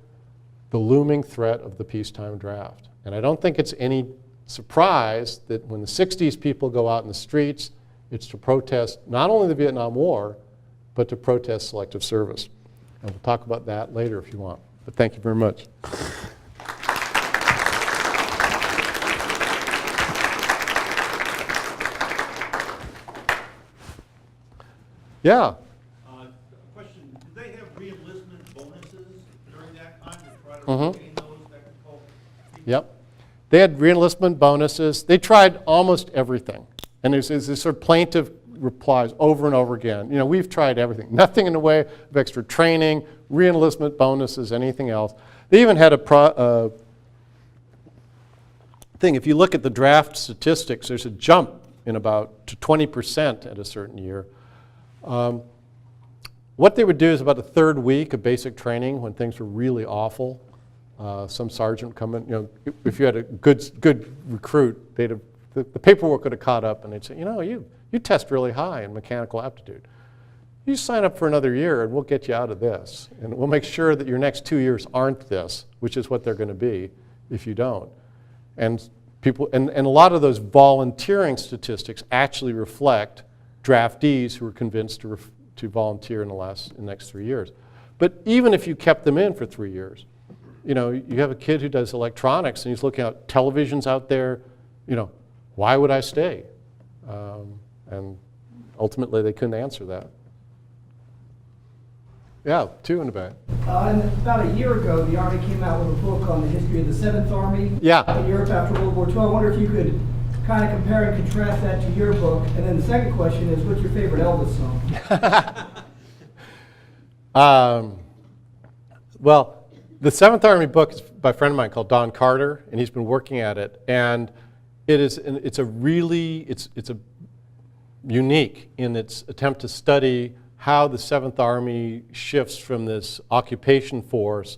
The looming threat of the peacetime draft. And I don't think it's any surprise that when the 60s people go out in the streets, it's to protest not only the Vietnam War, but to protest selective service. And we'll talk about that later if you want. But thank you very much. Yeah. Question, did they have re-enlistment bonuses during that time to try to retain those that could call people? Yep. They had re-enlistment bonuses. They tried almost everything. And there's this sort of plaintive replies over and over again. You know, we've tried everything. Nothing in the way of extra training, re-enlistment bonuses, anything else. They even had a thing. If you look at the draft statistics, there's a jump in about to 20% at a certain year. What they would do is about the third week of basic training, when things were really awful, some sergeant come in, you know, if you had a good recruit, they'd have, the paperwork would have caught up, and they'd say, you know, you test really high in mechanical aptitude. You sign up for another year and we'll get you out of this. And we'll make sure that your next 2 years aren't this, which is what they're going to be if you don't. And people, and a lot of those volunteering statistics actually reflect draftees who were convinced to volunteer in the next 3 years. But even if you kept them in for 3 years, you know, you have a kid who does electronics and he's looking at televisions out there, you know, why would I stay? And ultimately they couldn't answer that. Yeah, two in the back. About a year ago, the Army came out with a book on the history of the 7th Army in Europe after World War II. I wonder if you could kind of compare and contrast that to your book. And then the second question is, what's your favorite Elvis song? Well, the 7th Army book is by a friend of mine called Don Carter, and he's been working at it. And it's unique in its attempt to study how the 7th Army shifts from this occupation force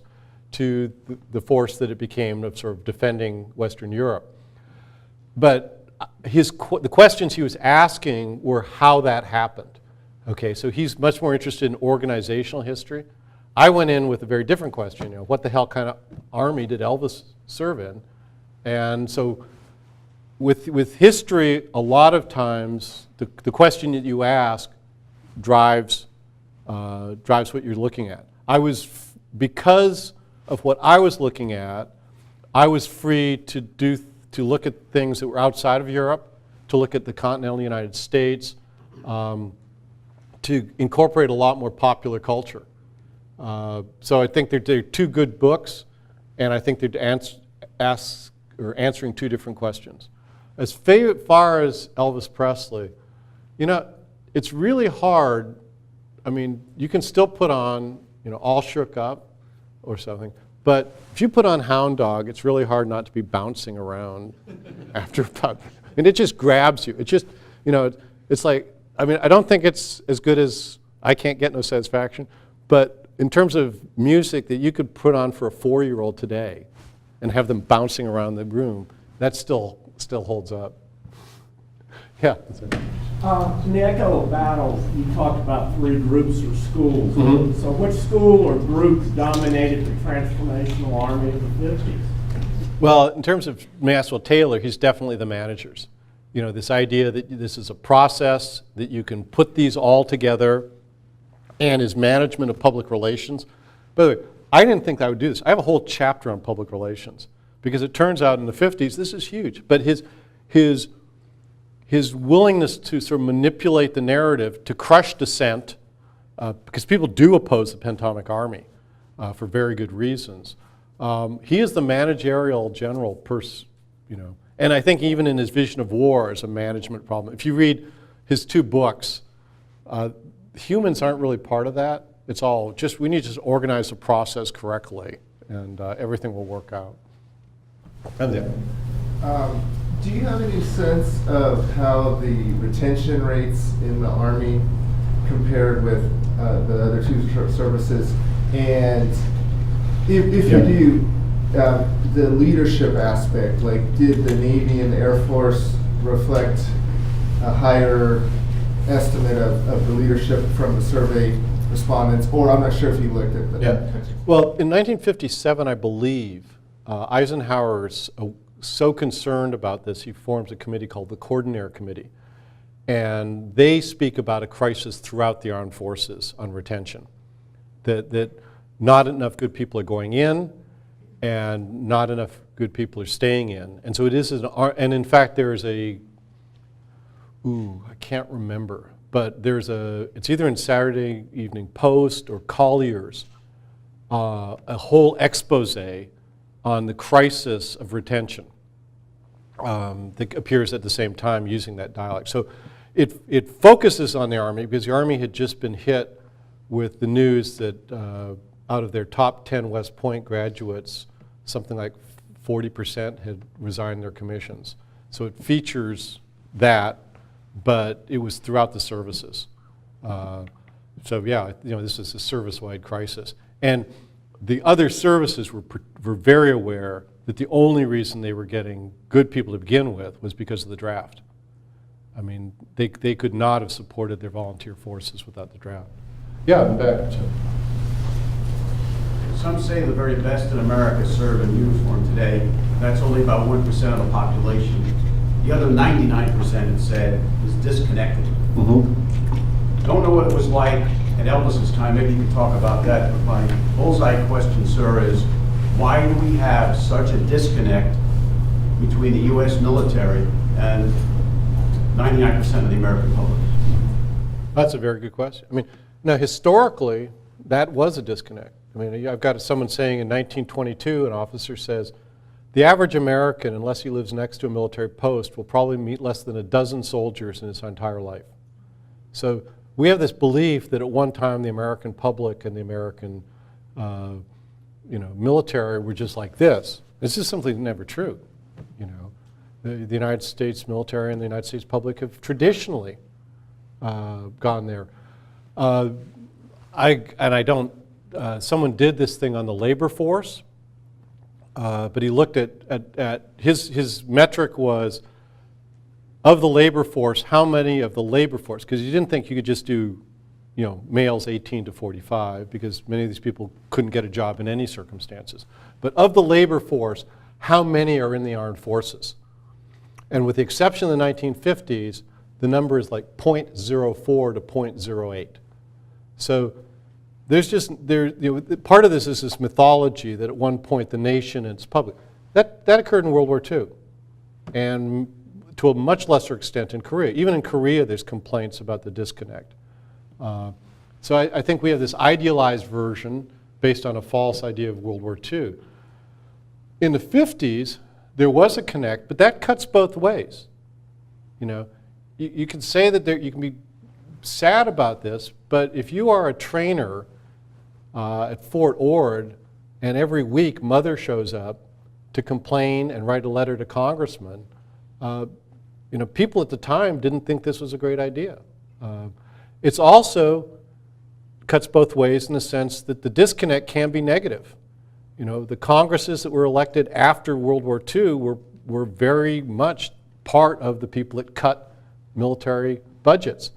to the force that it became of sort of defending Western Europe. But the questions he was asking were how that happened. Okay, so he's much more interested in organizational history. I went in with a very different question, you know, what the hell kind of army did Elvis serve in? And so with history, a lot of times the question that you ask drives what you're looking at. Because of what I was looking at, I was free to look at things that were outside of Europe, to look at the continental United States, to incorporate a lot more popular culture. So I think they're two good books, and I think they're answering two different questions. As far as Elvis Presley, you know, it's really hard. I mean, you can still put on, you know, All Shook Up or something, but if you put on Hound Dog, it's really hard not to be bouncing around after about, and it just grabs you. It just, you know, it's like, I mean, I don't think it's as good as I Can't Get No Satisfaction, but in terms of music that you could put on for a 4-year-old today and have them bouncing around the room, that still holds up. Yeah. In the Echo of Battles, you talked about 3 groups or schools. Mm-hmm. So which school or groups dominated the Transformational Army of the 50s? Well, in terms of Maxwell Taylor, he's definitely the managers. You know, this idea that this is a process, that you can put these all together, and his management of public relations. By the way, I didn't think I would do this. I have a whole chapter on public relations, because it turns out in the 50s, this is huge. But his willingness to sort of manipulate the narrative, to crush dissent, because people do oppose the Pentomic Army for very good reasons. He is the managerial general person, you know, and I think even in his vision of war is a management problem. If you read his 2 books, humans aren't really part of that. It's all just, we need to just organize the process correctly, and everything will work out. And then. Do you have any sense of how the retention rates in the Army compared with the other 2 services? And if you do, the leadership aspect, like did the Navy and the Air Force reflect a higher estimate of the leadership from the survey respondents? Or I'm not sure if you looked at the retention. Well, in 1957, I believe, Eisenhower's so concerned about this, he forms a committee called the Coordinator Committee. And they speak about a crisis throughout the armed forces on retention. That not enough good people are going in, and not enough good people are staying in. And so it is, and in fact there is I can't remember, but it's either in Saturday Evening Post or Collier's, a whole expose on the crisis of retention that appears at the same time using that dialect. So it focuses on the Army because the Army had just been hit with the news that out of their top 10 West Point graduates, something like 40% had resigned their commissions. So it features that, but it was throughout the services. So yeah, this is a service-wide crisis. And the other services were very aware that the only reason they were getting good people to begin with was because of the draft. I mean, they could not have supported their volunteer forces without the draft. Yeah, in the back. Some say the very best in America serve in uniform today. That's only about 1% of the population. The other 99%, it said, is disconnected. Don't know what it was like at Elvis's time. Maybe you can talk about that. But my bullseye question, sir, is why do we have such a disconnect between the U.S. military and 99% of the American public? That's a very good question. I mean, now historically, that was a disconnect. I mean, I've got someone saying in 1922, an officer says, the average American, unless he lives next to a military post, will probably meet less than a dozen soldiers in his entire life. So we have this belief that at one time the American public and the American military were just like this. This is something never true. The United States military and the United States public have traditionally gone there. Someone did this thing on the labor force, but he looked at his metric was, of the labor force, how many of the labor force, because you didn't think you could just do, males 18 to 45, because many of these people couldn't get a job in any circumstances. But of the labor force, how many are in the armed forces? And with the exception of the 1950s, the number is like 0.04 to 0.08. So there's part of this is this mythology that at one point the nation and its public, that occurred in World War II, and to a much lesser extent in Korea. Even in Korea, there's complaints about the disconnect. So I think we have this idealized version based on a false idea of World War II. In the 50s, there was a connect, but that cuts both ways. You can say that you can be sad about this, but if you are a trainer at Fort Ord, and every week mother shows up to complain and write a letter to congressmen, people at the time didn't think this was a great idea. It's also cuts both ways in the sense that the disconnect can be negative. The Congresses that were elected after World War II were very much part of the people that cut military budgets.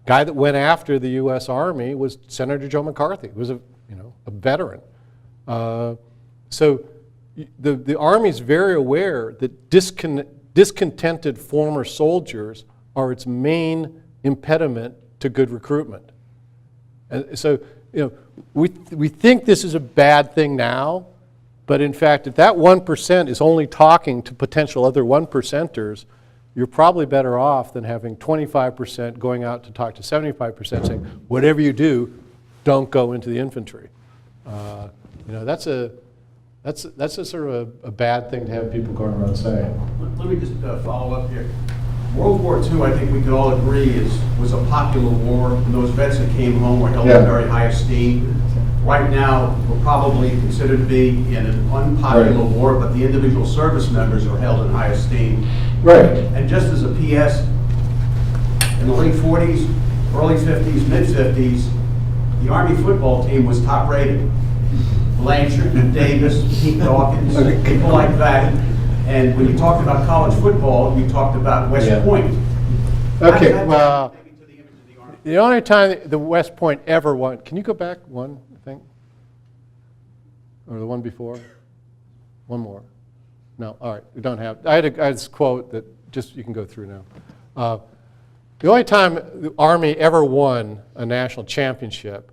Guy that went after the U.S. Army was Senator Joe McCarthy. He was a veteran. So the Army's very aware that discontented former soldiers are its main impediment to good recruitment. And so we think this is a bad thing now, but in fact, if that 1% is only talking to potential other 1%ers, you're probably better off than having 25% going out to talk to 75% saying, whatever you do, don't go into the infantry. That's a sort of a bad thing to have people going around saying. Let me just follow up here. World War II, I think we could all agree, was a popular war. Those vets that came home were held in very high esteem. Right now, we're probably considered to be in an unpopular war, but the individual service members are held in high esteem. Right. And just as a PS, in the late 40s, early 50s, mid-50s, the Army football team was top rated. Blanchard, Davis, Pete Dawkins, people like that. And when you talked about college football, you talked about West Point. Okay, well, the only time the West Point ever won, can you go back one, I think? Or the one before? One more. No, all right, we don't have, I had this quote that just, you can go through now. The only time the Army ever won a national championship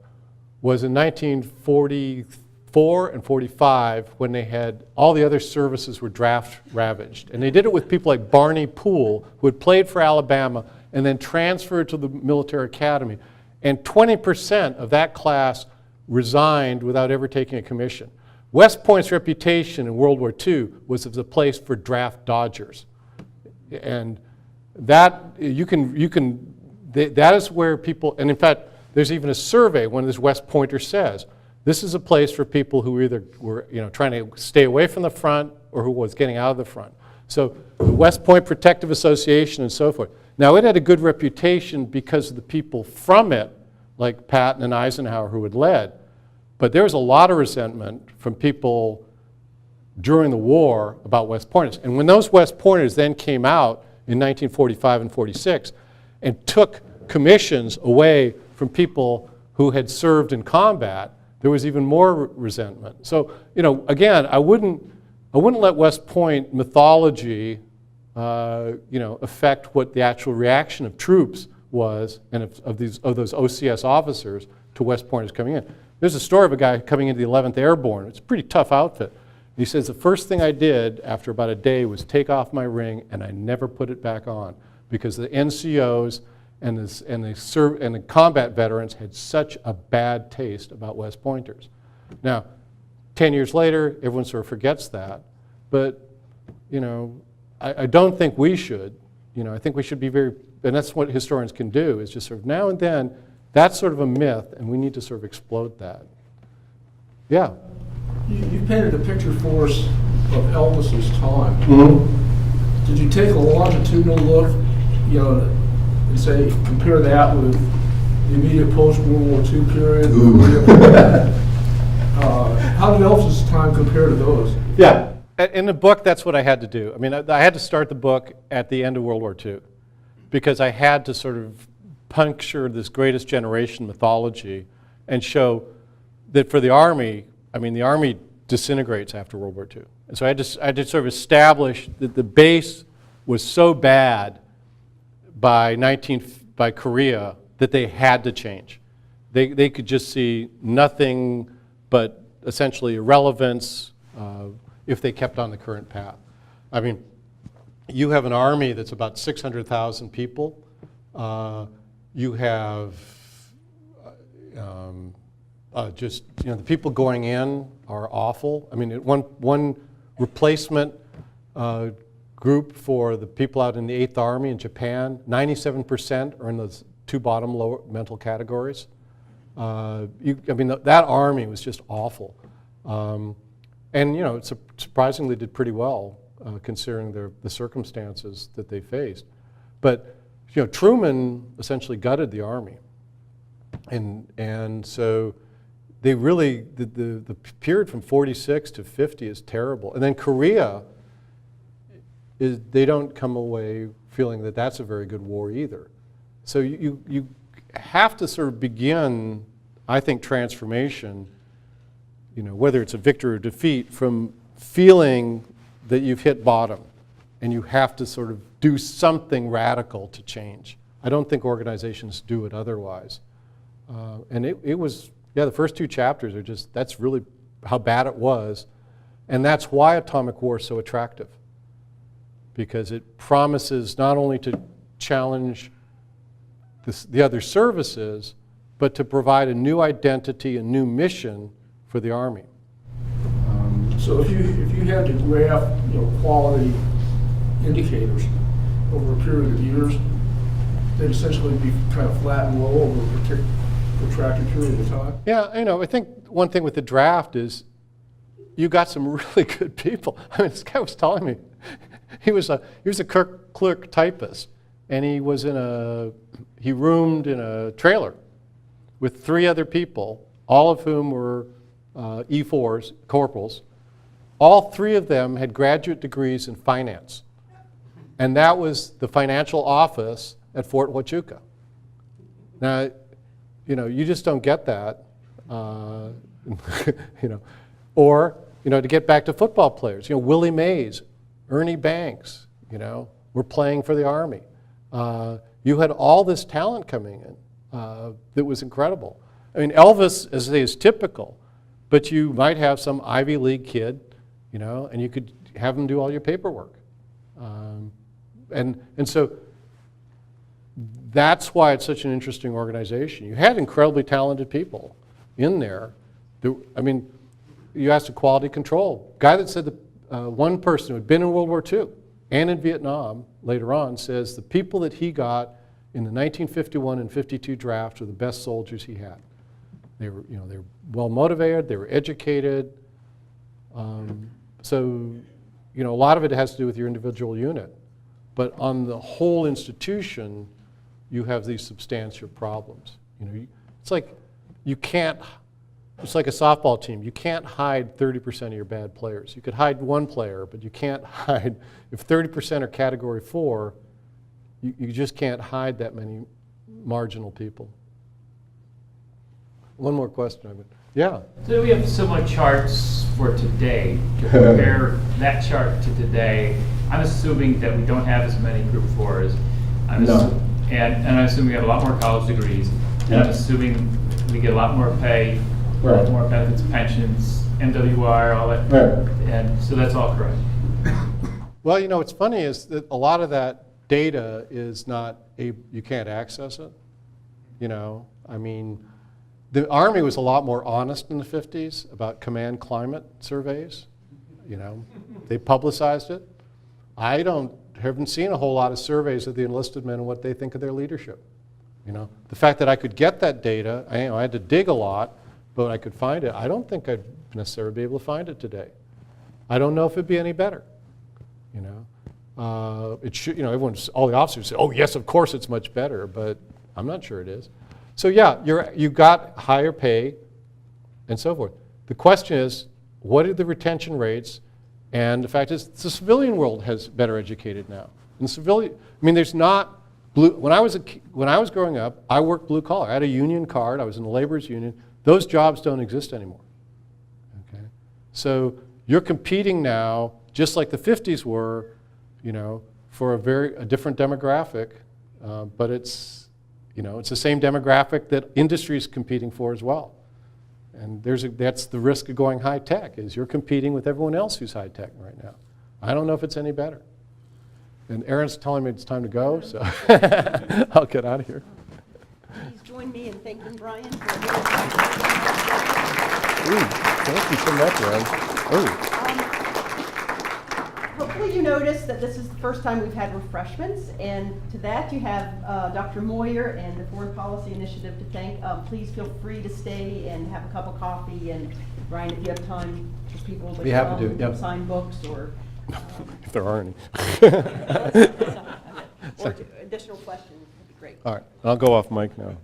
was in 1944 and 45 when they had, all the other services were draft ravaged. And they did it with people like Barney Poole, who had played for Alabama and then transferred to the military academy. And 20% of that class resigned without ever taking a commission. West Point's reputation in World War II was as a place for draft dodgers. And that, that is where people, and in fact, there's even a survey, one of these West Pointers says, This is a place for people who either were trying to stay away from the front or who was getting out of the front. So the West Point Protective Association and so forth. Now it had a good reputation because of the people from it, like Patton and Eisenhower who had led, but there was a lot of resentment from people during the war about West Pointers. And when those West Pointers then came out in 1945 and 46 and took commissions away from people who had served in combat, there was even more resentment. So, again, I wouldn't let West Point mythology, affect what the actual reaction of troops was and of those OCS officers to West Pointers coming in. There's a story of a guy coming into the 11th Airborne. It's a pretty tough outfit. He says, the first thing I did after about a day was take off my ring, and I never put it back on because the NCOs and the combat veterans had such a bad taste about West Pointers. Now, 10 years later, everyone sort of forgets that, but I don't think we should. I think we should be very, and that's what historians can do, is just sort of now and then, that's sort of a myth, and we need to sort of explode that. Yeah. You painted a picture for us of Elvis's time. Mm-hmm. Did you take a longitudinal look, and say, compare that with the immediate post-World War II period? How did Elvis's time compare to those? Yeah. In the book, that's what I had to do. I mean, I had to start the book at the end of World War II because I had to sort of puncture this greatest generation mythology and show that for the Army, the Army disintegrates after World War II. And so I had to sort of establish that the base was so bad by Korea that they had to change. They could just see nothing but essentially irrelevance if they kept on the current path. You have an army that's about 600,000 people. You have the people going in are awful. One replacement group for the people out in the 8th Army in Japan, 97% are in those two bottom lower mental categories. That army was just awful. It surprisingly did pretty well considering the circumstances that they faced. But Truman essentially gutted the army. And so they really, the period from 46 to 50 is terrible. And then Korea, they don't come away feeling that that's a very good war either. So you have to sort of begin, I think, transformation, whether it's a victory or defeat, from feeling that you've hit bottom and you have to sort of do something radical to change. I don't think organizations do it otherwise. And it was, the first two chapters are just, that's really how bad it was. And that's why Atomic War is so attractive. Because it promises not only to challenge the other services, but to provide a new identity, a new mission for the Army. So if you had to graph quality indicators over a period of years, they'd essentially be kind of flat and low over a protracted period of time? Yeah, I think one thing with the draft is you got some really good people. This guy was telling me, he was a clerk typist, and he roomed in a trailer with 3 other people, all of whom were E4s, corporals. All 3 of them had graduate degrees in finance. And that was the financial office at Fort Huachuca. Now, you just don't get that, Or, to get back to football players, Willie Mays, Ernie Banks, were playing for the Army. You had all this talent coming in that was incredible. Elvis, as I say, is typical, but you might have some Ivy League kid, and you could have him do all your paperwork. And so that's why it's such an interesting organization. You had incredibly talented people in there. You asked a quality control. Guy that said that one person who had been in World War II and in Vietnam later on says the people that he got in the 1951 and 52 draft were the best soldiers he had. They were, they were well motivated, they were educated. So, a lot of it has to do with your individual unit. But on the whole institution, you have these substantial problems. It's like it's like a softball team. You can't hide 30% of your bad players. You could hide one player, but you can't hide, if 30% are category 4, you just can't hide that many marginal people. One more question. Yeah. So we have similar charts for today. To compare that chart to today, I'm assuming that we don't have as many group 4s. No. And I'm assuming we have a lot more college degrees. And I'm assuming we get a lot more pay, a lot more benefits, pensions, MWR, all that. Right. And so that's all correct. Well, what's funny is that a lot of that data is not, you can't access it. I mean, the Army was a lot more honest in the 50s about command climate surveys. They publicized it. I haven't seen a whole lot of surveys of the enlisted men and what they think of their leadership. The fact that I could get that data, I had to dig a lot, but I could find it. I don't think I'd necessarily be able to find it today. I don't know if it'd be any better. It should. All the officers say, "Oh yes, of course it's much better," but I'm not sure it is. So yeah, you got higher pay, and so forth. The question is, what are the retention rates? And the fact is, the civilian world has better educated now. In civilian, there's not blue. When I was growing up, I worked blue collar. I had a union card. I was in the laborers union. Those jobs don't exist anymore. Okay, so you're competing now, just like the 50s were, for a different demographic, but it's the same demographic that industry is competing for as well. And that's the risk of going high tech, is you're competing with everyone else who's high tech right now. I don't know if it's any better. And Aaron's telling me it's time to go, so I'll get out of here. Please join me in thanking Brian for Ooh, thank you so much, Aaron. Hopefully you noticed that this is the first time we've had refreshments, and to that you have Dr. Moyer and the Foreign Policy Initiative to thank. Please feel free to stay and have a cup of coffee, and Brian, if you have time for people to Be happy to, yep. sign books or If there are any. or additional questions, would be great. All right, I'll go off mic now.